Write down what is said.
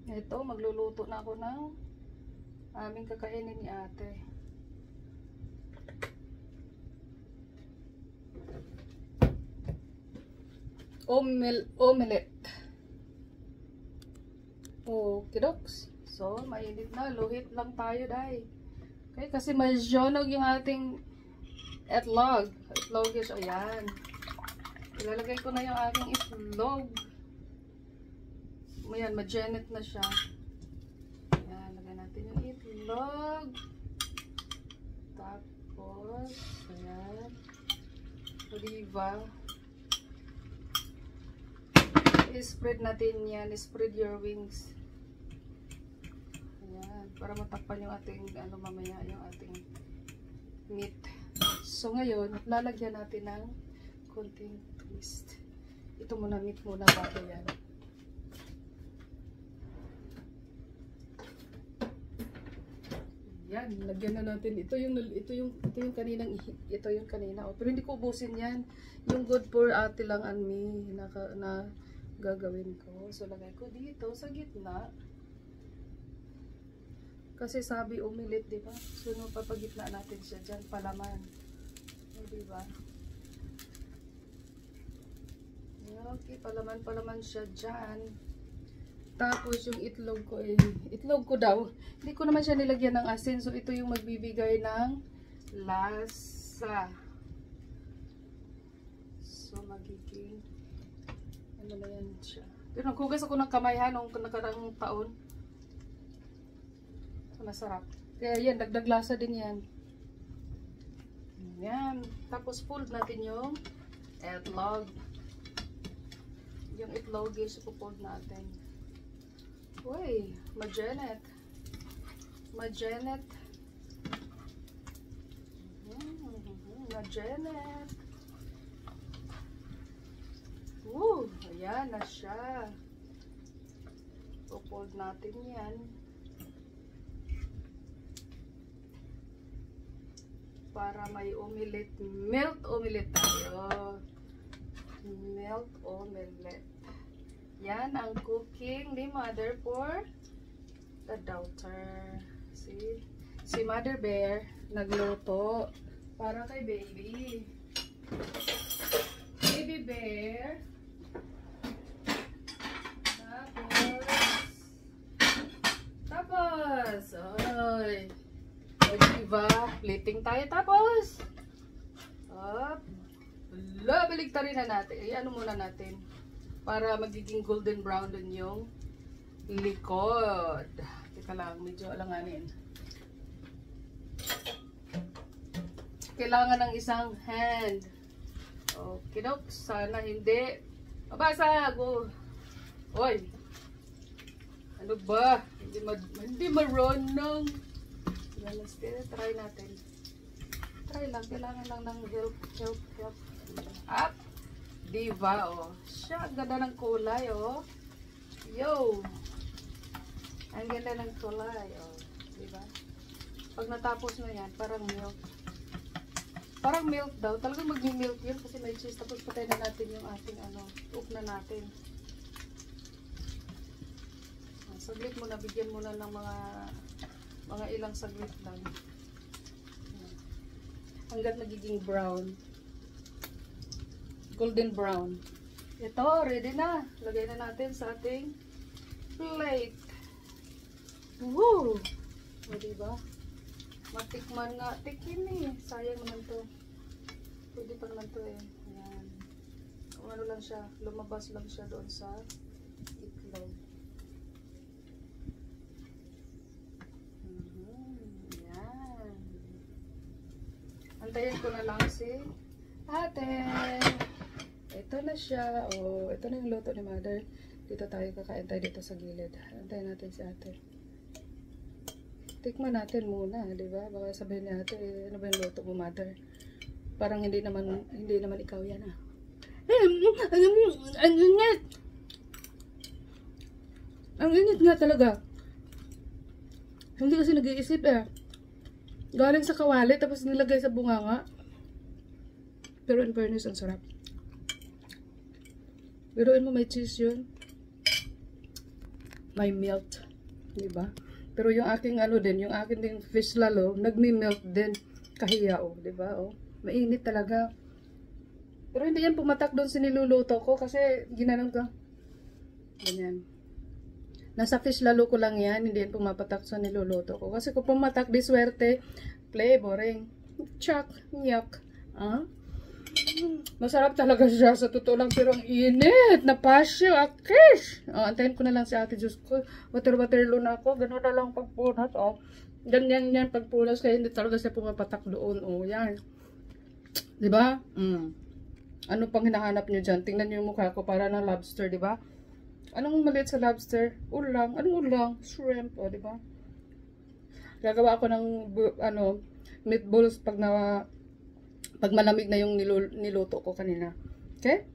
Ito, magluluto na ako ng aming kakainin ni ate. Omelette. Okay, doks. So, mainit na. Luhit lang tayo, day. Okay, kasi majonog yung ating itlog. Itlog is, ayan. Ilalagay ko na yung aking itlog. Ayan, magenet na siya. Ayan, lagay natin yung itlog. Tapos, ayan. Oliva. I-spread natin yan. Spread your wings. Ayan. Para matakpan yung ating, mamaya, yung ating meat. So, ngayon, lalagyan natin ng konting twist. Ito muna, meat muna bago yan. Yan, lagyan na natin. Ito yung kanina. Oh. Pero hindi ko ubusin yan. Yung good for ate lang and me na gagawin ko. So, lagay ko dito sa gitna. Kasi sabi omelette, di ba? So, papagitna natin siya dyan, palaman. O, di ba? Okay, palaman siya dyan. Tapos, yung itlog ko daw, hindi ko naman siya nilagyan ng asin. So, ito yung magbibigay ng lasa. So, magiging ano na yan siya. Pero naghugas ako ng kamay ha, nung nakarang taon. So, masarap. Kaya yan, dagdag lasa din yan. Yan. Tapos, fold natin yung itlog. Yung itlog is ipo-fold natin. Uy, magenet. Magenet. Magenet. Ayan na siya. Ipo-fold natin yan. Para may omelette. Melt omelette tayo. Melt omelette. Yan ang cooking ni Mother for the daughter. See? Si Mother Bear nagluto para kay baby. Baby Bear. Tapos. Ay. Diba? Plating tayo tapos. Up. Baligtarin na natin. Ano muna natin? Para magiging golden brown din yung likod. Teka lang, medyo alanganin. Kailangan ng isang hand. Okay, dok. Sana hindi. Mabasag. Oy. Ano ba? Hindi marunong. Try natin. Try lang. Kailangan lang ng help. Up. Diba, oh. Siya, ang ganda ng kulay, oh. Yo! Ang ganda ng kulay, oh. Diba? Pag natapos na yan, parang milk. Parang milk daw. Talagang mag-milk yun kasi may cheese. Tapos patay na natin yung ating, cook na natin. Saglit muna, bigyan muna ng mga ilang saglit lang. Hanggat magiging brown. Golden brown. Ito, ready na. Lagay na natin sa ating plate. Woo! O, diba? Matikman nga. Tikin eh. Sayang naman to. Pwede pa naman to eh. Ayan. Kung ano lang siya. Lumabas lang siya doon sa itlog. Ayan. Antayin ko na lang si ate. Ito na siya. Oh, ito na yung luto ni Mother. Dito tayo kakain tayo dito sa gilid. Antayin natin si ate. Tikman natin muna, di ba? Baka sabihin ni ate, ano ba yung luto mo, Mother? Parang hindi naman ikaw yan, ah. Ang init! Ang init nga talaga. Hindi kasi nag-iisip eh. Galing sa kawali, tapos nilagay sa bunganga. Pero in fairness, ang sarap. Biruin mo may cheese yun. may melt, di ba? Pero yung aking ano din, yung aking ding fish lalo, nagmi-melt din. Kahiya, oh, di ba? Oh, mainit talaga. Pero hindi yan pumatak doon sa niluluto ko kasi ginanon ko. Ganyan. Nasa fish lalo ko lang yan, hindi yan pumapatak sa niluluto ko. Kasi kung pumatak, di swerte, flavoring. Chak, nyak. Ah? Masarap talaga siya sa totoo lang, pero ang init. Napasyo, akish. Oh, antayin ko na lang si ate, Diyos ko. Water-waterlo na ako. Ganun na lang pagpunas. Oh. Ganyan yan pagpunas, kaya hindi talaga siya pumapatak doon. Oh, yan. Diba? Ano pang hinahanap nyo dyan? Tingnan nyo yung mukha ko para ng lobster, diba? Anong maliit sa lobster? Ulang. Anong ulang? Shrimp, o, diba? Gagawa ako ng, ano, meatballs pag malamig na yung niluto ko kanina. Okay?